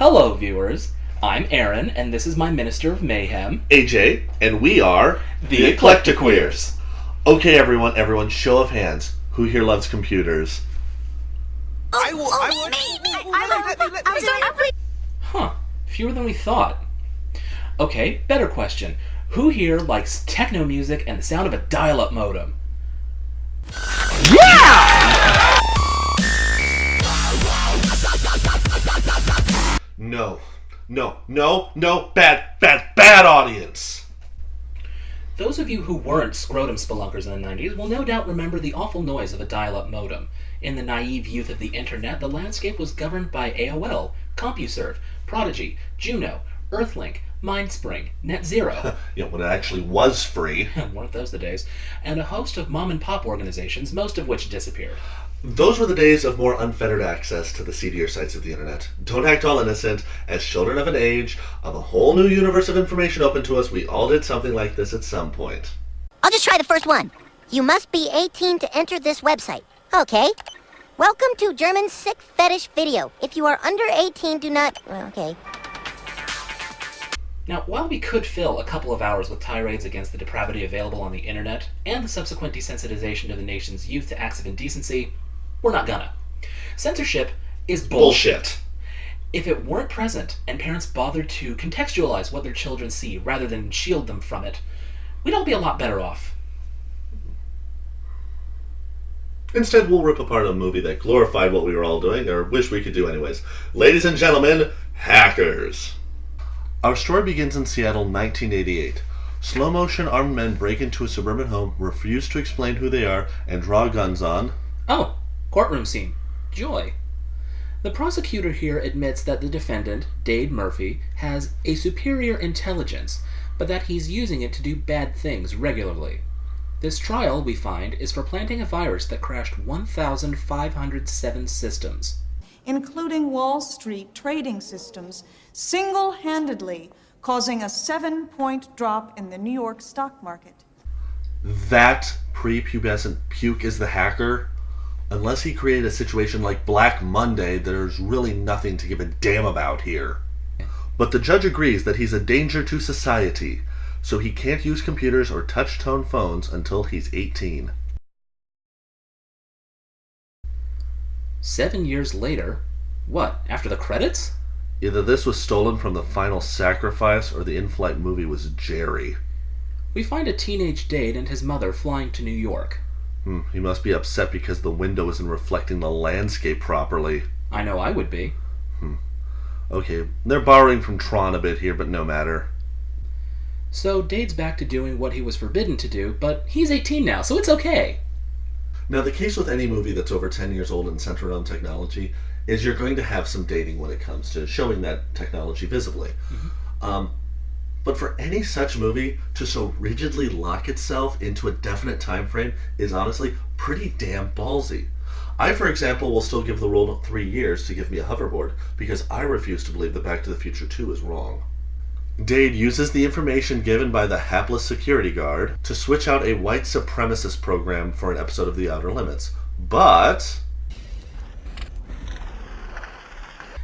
Hello, viewers. I'm Aaron, and this is my Minister of Mayhem, AJ, and we are the Eclectiqueers. Okay, everyone, show of hands. Who here loves computers? I would. Huh, fewer than we thought. Okay, better question. Who here likes techno music and the sound of a dial-up modem? Yeah! No, bad audience. Those of you who weren't scrotum spelunkers in the 90s will no doubt remember the awful noise of a dial-up modem. In the naive youth of the internet, the landscape was governed by AOL, CompuServe, Prodigy, Juno, Earthlink, Mindspring, NetZero. When it actually was free. Weren't those the days? And a host of mom-and-pop organizations, most of which disappeared. Those were the days of more unfettered access to the seedier sites of the internet. Don't act all innocent. As children of an age, of a whole new universe of information open to us, we all did something like this at some point. I'll just try the first one. You must be 18 to enter this website. Okay. Welcome to German Sick Fetish Video. If you are under 18, do not... Okay. Now, while we could fill a couple of hours with tirades against the depravity available on the internet, and the subsequent desensitization of the nation's youth to acts of indecency, we're not gonna. Censorship is bullshit. If it weren't present, and parents bothered to contextualize what their children see rather than shield them from it, we'd all be a lot better off. Instead, we'll rip apart a movie that glorified what we were all doing, or wish we could do anyways. Ladies and gentlemen, hackers. Our story begins in Seattle, 1988. Slow-motion armed men break into a suburban home, refuse to explain who they are, and draw guns on... Oh, courtroom scene. Joy. The prosecutor here admits that the defendant, Dade Murphy, has a superior intelligence, but that he's using it to do bad things regularly. This trial, we find, is for planting a virus that crashed 1,507 systems. Including Wall Street trading systems, single-handedly causing a 7-point drop in the New York stock market. That prepubescent puke is the hacker? Unless he created a situation like Black Monday, there's really nothing to give a damn about here. But the judge agrees that he's a danger to society, so he can't use computers or touch-tone phones until he's 18. 7 years later? What, after the credits? Either this was stolen from The Final Sacrifice, or the in-flight movie was Jerry. We find a teenage Dade and his mother flying to New York. He must be upset because the window isn't reflecting the landscape properly. I know I would be. Okay, they're borrowing from Tron a bit here, but no matter. So Dade's back to doing what he was forbidden to do, but he's 18 now, so it's okay. Now, the case with any movie that's over 10 years old and centered on technology is you're going to have some dating when it comes to showing that technology visibly. But for any such movie to so rigidly lock itself into a definite time frame is honestly pretty damn ballsy. I, for example, will still give the rule 3 years to give me a hoverboard because I refuse to believe that Back to the Future 2 is wrong. Dade uses the information given by the hapless security guard to switch out a white supremacist program for an episode of The Outer Limits. But...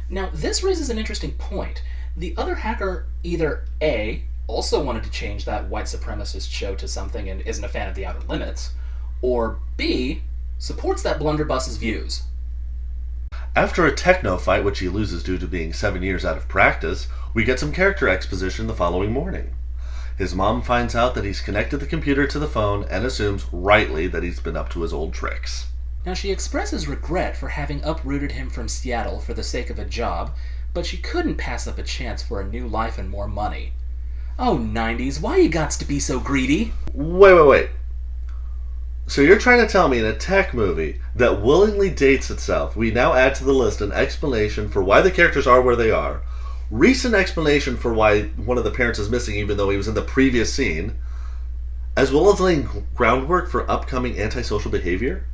Now, this raises an interesting point. The other hacker either A, also wanted to change that white supremacist show to something and isn't a fan of The Outer Limits, or B, supports that blunderbuss's views. After a techno fight, which he loses due to being 7 years out of practice, we get some character exposition the following morning. His mom finds out that he's connected the computer to the phone and assumes, rightly, that he's been up to his old tricks. Now, she expresses regret for having uprooted him from Seattle for the sake of a job, but she couldn't pass up a chance for a new life and more money. Oh, 90s, why you gots to be so greedy? Wait. So you're trying to tell me in a tech movie that willingly dates itself, we now add to the list an explanation for why the characters are where they are, recent explanation for why one of the parents is missing even though he was in the previous scene, as well as laying groundwork for upcoming antisocial behavior?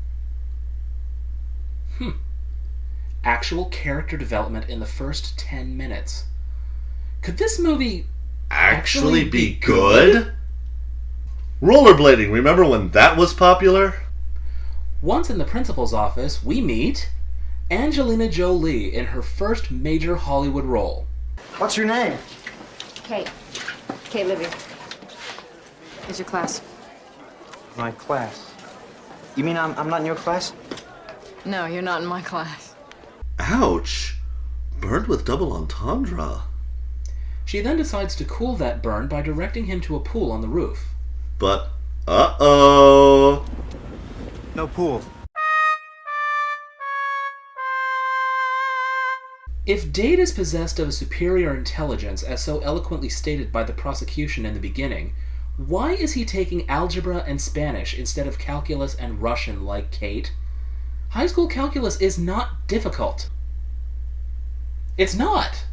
Actual character development in the first 10 minutes. Could this movie actually be good? Rollerblading, remember when that was popular? Once in the principal's office, we meet Angelina Jolie in her first major Hollywood role. What's your name? Kate. Kate Libby. Here's your class. My class. You mean I'm not in your class? No, you're not in my class. Ouch! Burned with double entendre. She then decides to cool that burn by directing him to a pool on the roof. But, uh-oh! No pool. If Dade is possessed of a superior intelligence, as so eloquently stated by the prosecution in the beginning, why is he taking algebra and Spanish instead of calculus and Russian like Kate? High school calculus is not difficult. It's not!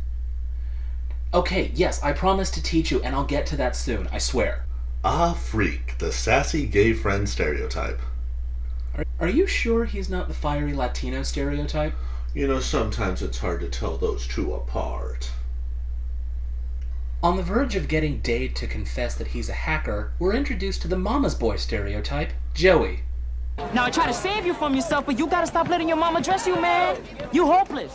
Okay, yes, I promise to teach you, and I'll get to that soon, I swear. Ah, freak, the sassy gay friend stereotype. Are you sure he's not the fiery Latino stereotype? You know, sometimes it's hard to tell those two apart. On the verge of getting Dade to confess that he's a hacker, we're introduced to the mama's boy stereotype, Joey. Now I try to save you from yourself, but you gotta stop letting your mama dress you, man. You hopeless.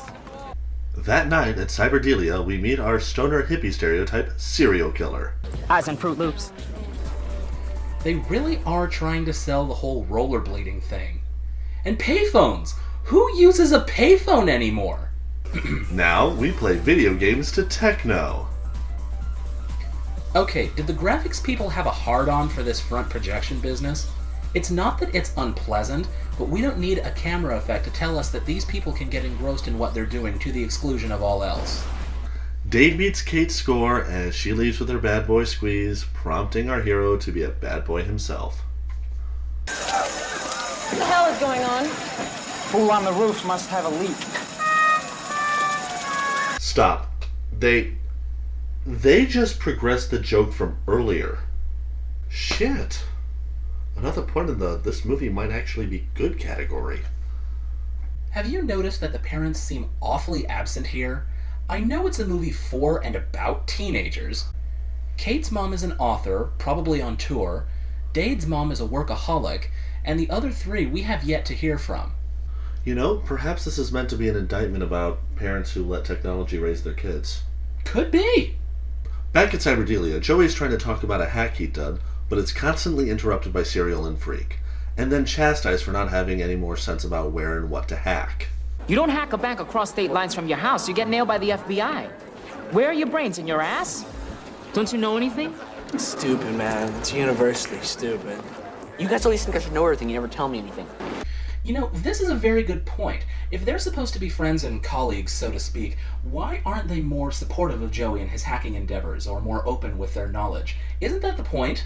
That night at Cyberdelia, we meet our stoner hippie stereotype, serial killer. Eyes on Fruit Loops. They really are trying to sell the whole rollerblading thing. And payphones! Who uses a payphone anymore? Now we play video games to techno. Okay, did the graphics people have a hard-on for this front projection business? It's not that it's unpleasant, but we don't need a camera effect to tell us that these people can get engrossed in what they're doing to the exclusion of all else. Dade meets Kate's score as she leaves with her bad boy squeeze, prompting our hero to be a bad boy himself. What the hell is going on? Pool on the roof must have a leak. Stop. They just progressed the joke from earlier. Shit. Another point in the this movie might actually be good category. Have you noticed that the parents seem awfully absent here? I know it's a movie for and about teenagers. Kate's mom is an author, probably on tour. Dade's mom is a workaholic, and the other three we have yet to hear from. You know, perhaps this is meant to be an indictment about parents who let technology raise their kids. Could be. Back at Cyberdelia, Joey's trying to talk about a hack he'd done, but it's constantly interrupted by Serial and Freak, and then chastised for not having any more sense about where and what to hack. You don't hack a bank across state lines from your house. You get nailed by the FBI. Where are your brains? In your ass? Don't you know anything? Stupid, man. It's universally stupid. You guys always think I should know everything. You never tell me anything. You know, this is a very good point. If they're supposed to be friends and colleagues, so to speak, why aren't they more supportive of Joey and his hacking endeavors, or more open with their knowledge? Isn't that the point?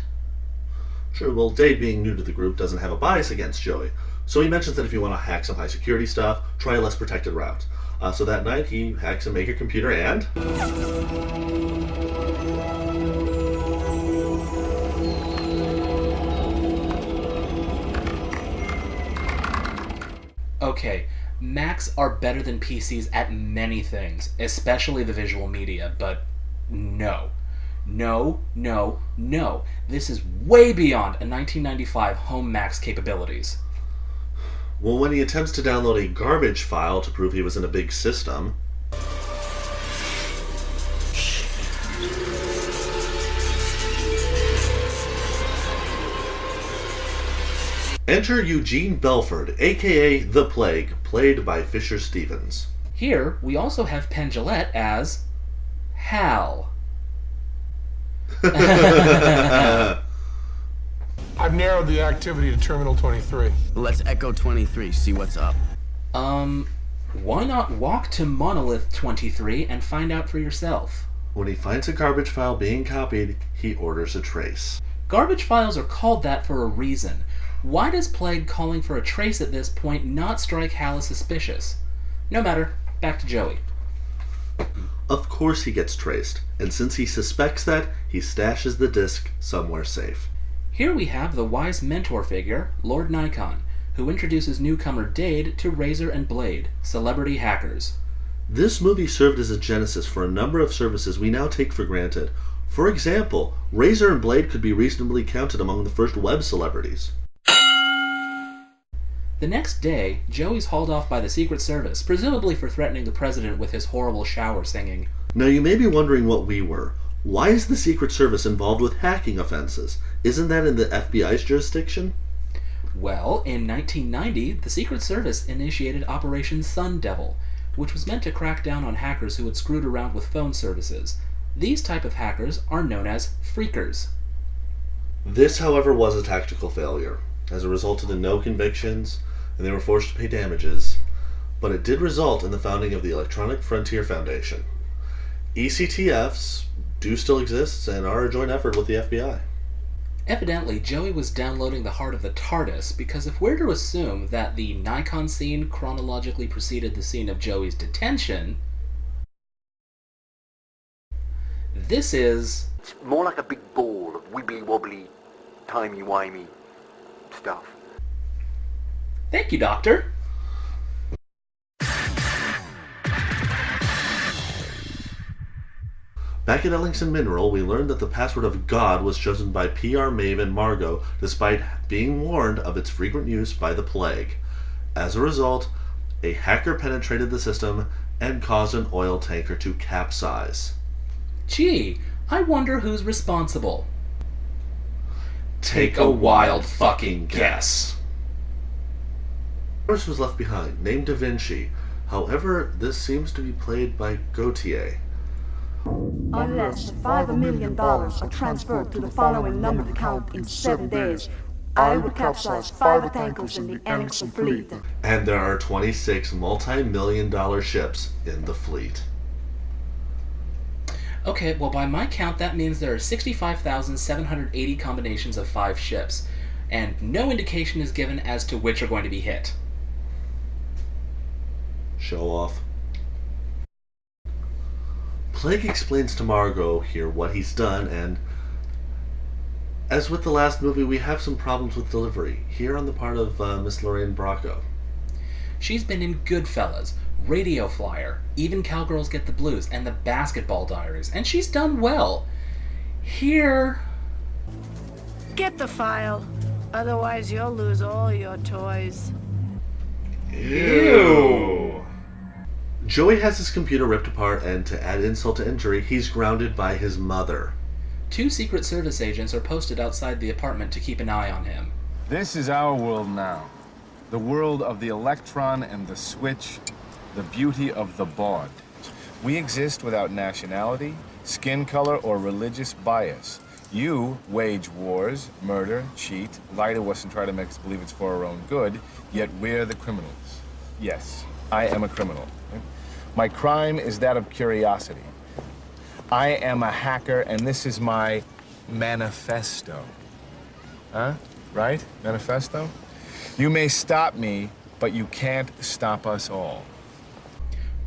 Sure, well, Dade, being new to the group, doesn't have a bias against Joey, so he mentions that if you want to hack some high-security stuff, try a less protected route. So that night, he hacks a maker computer and... Okay, Macs are better than PCs at many things, especially the visual media, but no. No, no, no. This is way beyond a 1995 home Mac's capabilities. Well, when he attempts to download a garbage file to prove he was in a big system... Enter Eugene Belford, aka The Plague, played by Fisher Stevens. Here, we also have Penn Jillette as... Hal. I've narrowed the activity to Terminal 23. Let's Echo 23, see what's up. Why not walk to Monolith 23 and find out for yourself? When he finds a garbage file being copied, he orders a trace. Garbage files are called that for a reason. Why does Plague calling for a trace at this point not strike Hal as suspicious? No matter, back to Joey. Of course he gets traced, and since he suspects that, he stashes the disc somewhere safe. Here we have the wise mentor figure, Lord Nikon, who introduces newcomer Dade to Razor and Blade, celebrity hackers. This movie served as a genesis for a number of services we now take for granted. For example, Razor and Blade could be reasonably counted among the first web celebrities. The next day, Joey's hauled off by the Secret Service, presumably for threatening the president with his horrible shower singing. Now you may be wondering what we were. Why is the Secret Service involved with hacking offenses? Isn't that in the FBI's jurisdiction? Well, in 1990, the Secret Service initiated Operation Sun Devil, which was meant to crack down on hackers who had screwed around with phone services. These type of hackers are known as phreakers. This, however, was a tactical failure. As a result of the no convictions, and they were forced to pay damages, but it did result in the founding of the Electronic Frontier Foundation. ECTFs do still exist and are a joint effort with the FBI. Evidently, Joey was downloading the heart of the TARDIS, because if we're to assume that the Nikon scene chronologically preceded the scene of Joey's detention, this is... It's more like a big ball of wibbly-wobbly, timey-wimey stuff. Thank you, Doctor. Back at Ellingson Mineral, we learned that the password of God was chosen by PR maven Margot, despite being warned of its frequent use by the Plague. As a result, a hacker penetrated the system and caused an oil tanker to capsize. Gee, I wonder who's responsible. Take a wild fucking guess. First was left behind, named Da Vinci. However, this seems to be played by Gautier. Unless $5 million are transferred to the following numbered account in 7 days, I would capsize 5 tankers in the Ellingson fleet. And there are 26 multi-million-dollar ships in the fleet. Okay, well by my count that means there are 65,780 combinations of 5 ships, and no indication is given as to which are going to be hit. Show off. Plague explains to Margot here what he's done, and as with the last movie, we have some problems with delivery, here on the part of Miss Lorraine Bracco. She's been in Goodfellas, Radio Flyer, Even Cowgirls Get the Blues, and The Basketball Diaries, and she's done well. Here... Get the file, otherwise you'll lose all your toys. Ew! Joey has his computer ripped apart, and to add insult to injury, he's grounded by his mother. 2 Secret Service agents are posted outside the apartment to keep an eye on him. This is our world now. The world of the electron and the switch, the beauty of the baud. We exist without nationality, skin color, or religious bias. You wage wars, murder, cheat, lie to us and try to make us believe it's for our own good, yet we're the criminals. Yes, I am a criminal. My crime is that of curiosity. I am a hacker, and this is my manifesto. Huh? Right? Manifesto? You may stop me, but you can't stop us all.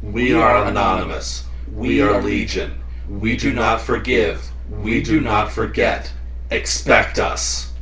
We are anonymous. We are legion. We do not forgive. We do not forget. Expect us.